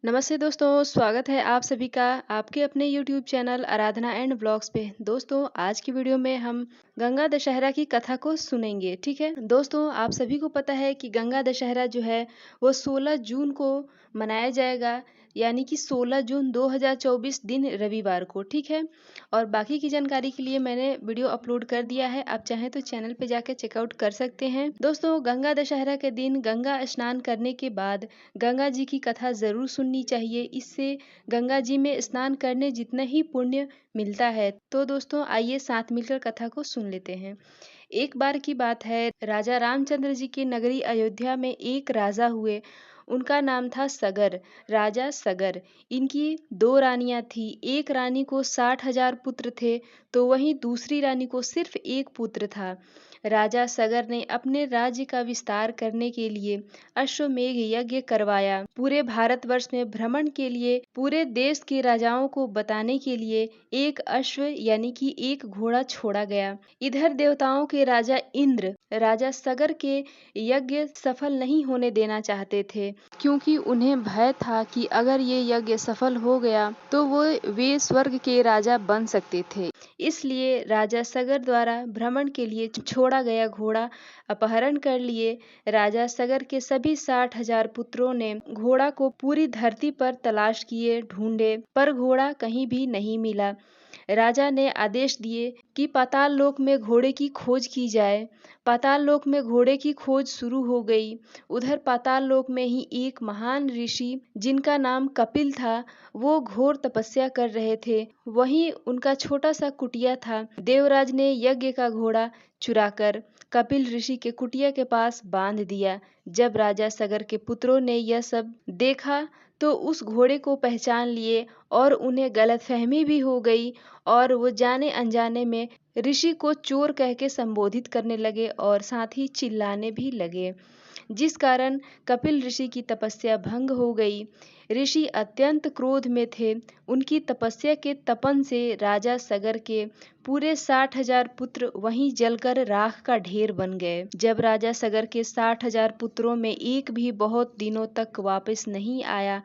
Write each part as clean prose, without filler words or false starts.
नमस्ते दोस्तों, स्वागत है आप सभी का आपके अपने YouTube channel Aradhana and blogs पे। दोस्तों, आज की वीडियो में हम गंगा दशहरा की कथा को सुनेंगे, ठीक है। दोस्तों, आप सभी को पता है कि गंगा दशहरा जो है वो 16 जून को मनाया जाएगा, यानी कि 16 जून 2024 दिन रविवार को, ठीक है। और बाकी की जानकारी के लिए मैंने वीडियो अपलोड कर दिया है, आप चाहें तो चैनल पे जाके चेकआउट कर सकते हैं। दोस्तों, गंगा दशहरा के दिन गंगा स्नान करने के बाद गंगा जी की कथा ज़रूर सुननी चाहिए। इससे गंगा जी में स्नान करने जितना ही पुण्य मिलता है। तो दोस्तों, आइए साथ मिलकर कथा को सुन लेते हैं। एक बार की बात है, राजा रामचंद्र जी की नगरी अयोध्या में एक राजा हुए। उनका नाम था सगर, राजा सगर। इनकी दो रानियां थी। एक रानी को 60,000 पुत्र थे, तो वहीं दूसरी रानी को सिर्फ एक पुत्र था। राजा सगर ने अपने राज्य का विस्तार करने के लिए अश्वमेध यज्ञ करवाया। पूरे भारतवर्ष में भ्रमण के लिए पूरे देश के राजाओं को बताने के लिए एक अश्व यानी कि एक घोड़ा छोड़ा गया। इधर देवताओं के राजा इंद्र राजा सगर के यज्ञ सफल नहीं होने देना चाहते थे, क्योंकि उन्हें भय था कि अगर ये यज्ञ सफल हो गया तो वे स्वर्ग के राजा बन सकते थे। इसलिए राजा सगर द्वारा भ्रमण के लिए छोड़ा गया घोड़ा अपहरण कर लिए। राजा सगर के सभी 60,000 पुत्रों ने घोड़ा को पूरी धरती पर तलाश किए, ढूंढे, पर घोड़ा कहीं भी नहीं मिला। राजा ने आदेश दिए कि पाताल लोक में घोड़े की खोज की जाए। पाताल लोक में घोड़े की खोज शुरू हो गई। उधर पाताल लोक में ही एक महान ऋषि जिनका नाम कपिल था, वो घोर तपस्या कर रहे थे। वहीं उनका छोटा सा कुटिया था। देवराज ने यज्ञ का घोड़ा चुराकर कपिल ऋषि के कुटिया के पास बांध दिया। जब राजा सगर के पुत्रों ने यह सब देखा तो उस घोड़े को पहचान लिए और उन्हें गलतफहमी भी हो गई और वो जाने अनजाने में ऋषि को चोर कह के संबोधित करने लगे और साथ ही चिल्लाने भी लगे, जिस कारण कपिल ऋषि की तपस्या भंग हो गई। ऋषि अत्यंत क्रोध में थे। उनकी तपस्या के तपन से राजा सगर के पूरे 60,000 पुत्र वहीं जलकर राख का ढेर बन गए। जब राजा सगर के 60,000 पुत्रों में एक भी बहुत दिनों तक वापस नहीं आया,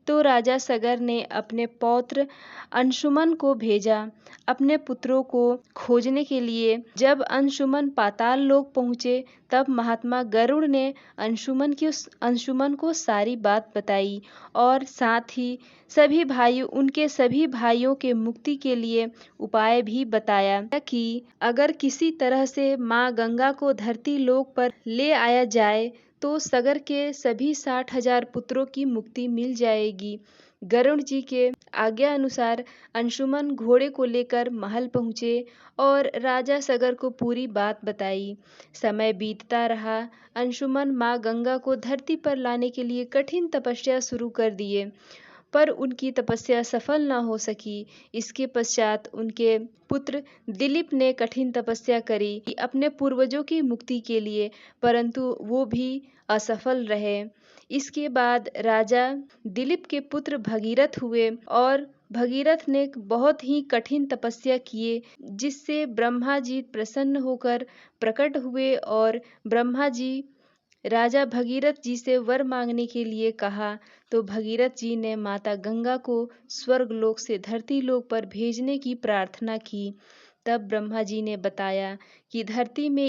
तो राजा सगर ने अपने पौत्र अंशुमन को भेजा अपने पुत्रों को खोजने के लिए। जब अंशुमन पाताल लोक पहुँचे, तब महात्मा गरुड़ ने अंशुमन को सारी बात बताई और साथ ही उनके सभी भाइयों के मुक्ति के लिए उपाय भी बताया कि अगर किसी तरह से माँ गंगा को धरती लोक पर ले आया जाए तो सगर के सभी 60,000 पुत्रों की मुक्ति मिल जाएगी। गरुड़ जी के आज्ञा अनुसार अंशुमन घोड़े को लेकर महल पहुँचे और राजा सगर को पूरी बात बताई। समय बीतता रहा। अंशुमन माँ गंगा को धरती पर लाने के लिए कठिन तपस्या शुरू कर दिए, पर उनकी तपस्या सफल न हो सकी। इसके पश्चात उनके पुत्र दिलीप ने कठिन तपस्या करी कि अपने पूर्वजों की मुक्ति के लिए, परंतु वो भी असफल रहे। इसके बाद राजा दिलीप के पुत्र भगीरथ हुए और भगीरथ ने बहुत ही कठिन तपस्या किए, जिससे ब्रह्मा जी प्रसन्न होकर प्रकट हुए और ब्रह्मा जी राजा भगीरथ जी से वर मांगने के लिए कहा, तो भगीरथ जी ने माता गंगा को स्वर्गलोक से धरती लोक पर भेजने की प्रार्थना की। तब ब्रह्मा जी ने बताया कि धरती में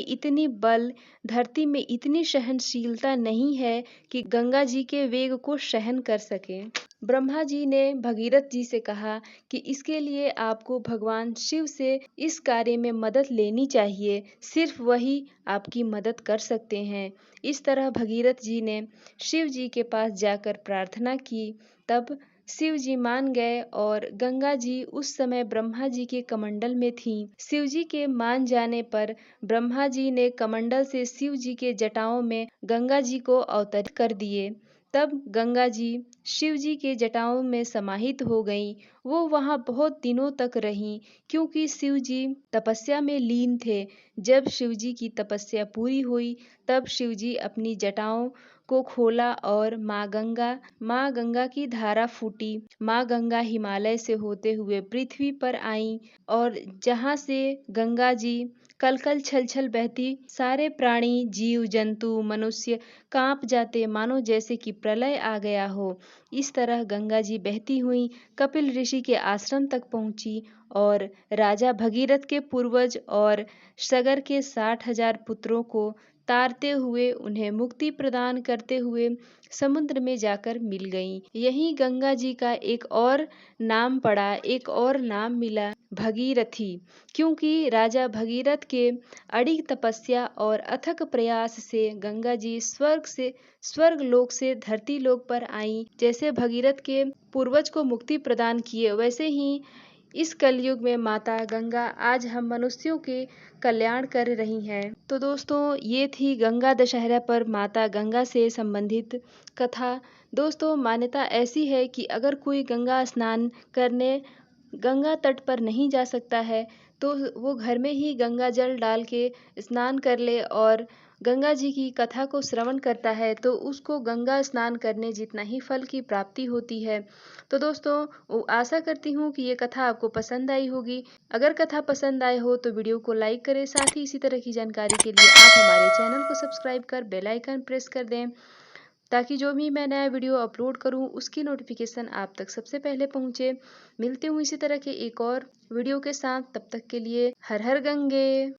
इतनी सहनशीलता नहीं है कि गंगा जी के वेग को सहन कर सके। ब्रह्मा जी ने भगीरथ जी से कहा कि इसके लिए आपको भगवान शिव से इस कार्य में मदद लेनी चाहिए, सिर्फ वही आपकी मदद कर सकते हैं। इस तरह भगीरथ जी ने शिव जी के पास जाकर प्रार्थना की। तब शिव जी मान गए और गंगा जी उस समय ब्रह्मा जी के कमंडल में थीं। शिव जी के मान जाने पर ब्रह्मा जी ने कमंडल से शिव जी के जटाओं में गंगा जी को अवतरित कर दिए। तब गंगा जी शिव जी के जटाओं में समाहित हो गईं। वो वहां बहुत दिनों तक रहीं, क्योंकि शिव जी तपस्या में लीन थे। जब शिव जी की तपस्या पूरी हुई, तब शिव जी अपनी जटाओं को खोला और माँ गंगा की धारा फूटी। माँ गंगा हिमालय से होते हुए पृथ्वी पर आईं और जहाँ से गंगा जी कलकल छल छल बहती, सारे प्राणी जीव जंतु मनुष्य कांप जाते, मानो जैसे कि प्रलय आ गया हो। इस तरह गंगा जी बहती हुई कपिल ऋषि के आश्रम तक पहुंची और राजा भगीरथ के पूर्वज और सगर के 60,000 पुत्रों को तारते हुए उन्हें मुक्ति प्रदान करते हुए समुद्र में जाकर मिल गईं। यहीं गंगा जी का एक और नाम पड़ा, एक और नाम मिला, भगीरथी। क्योंकि राजा भगीरथ के अड़िग तपस्या और अथक प्रयास से गंगा जी स्वर्ग लोक से धरती लोक पर आईं। जैसे भगीरथ के पूर्वज को मुक्ति प्रदान किए, वैसे ही इस कलयुग में माता गंगा आज हम मनुष्यों के कल्याण कर रही हैं। तो दोस्तों, ये थी गंगा दशहरा पर माता गंगा से संबंधित कथा। दोस्तों, मान्यता ऐसी है कि अगर कोई गंगा स्नान करने गंगा तट पर नहीं जा सकता है, तो वो घर में ही गंगा जल डाल के स्नान कर ले और गंगा जी की कथा को श्रवण करता है, तो उसको गंगा स्नान करने जितना ही फल की प्राप्ति होती है। तो दोस्तों, आशा करती हूँ कि ये कथा आपको पसंद आई होगी। अगर कथा पसंद आए हो तो वीडियो को लाइक करें। साथ ही इसी तरह की जानकारी के लिए आप हमारे चैनल को सब्सक्राइब कर बेल आइकन प्रेस कर दें, ताकि जो भी मैं नया वीडियो अपलोड करूं उसकी नोटिफिकेशन आप तक सबसे पहले पहुंचे। मिलती हूँ इसी तरह के एक और वीडियो के साथ, तब तक के लिए हर हर गंगे।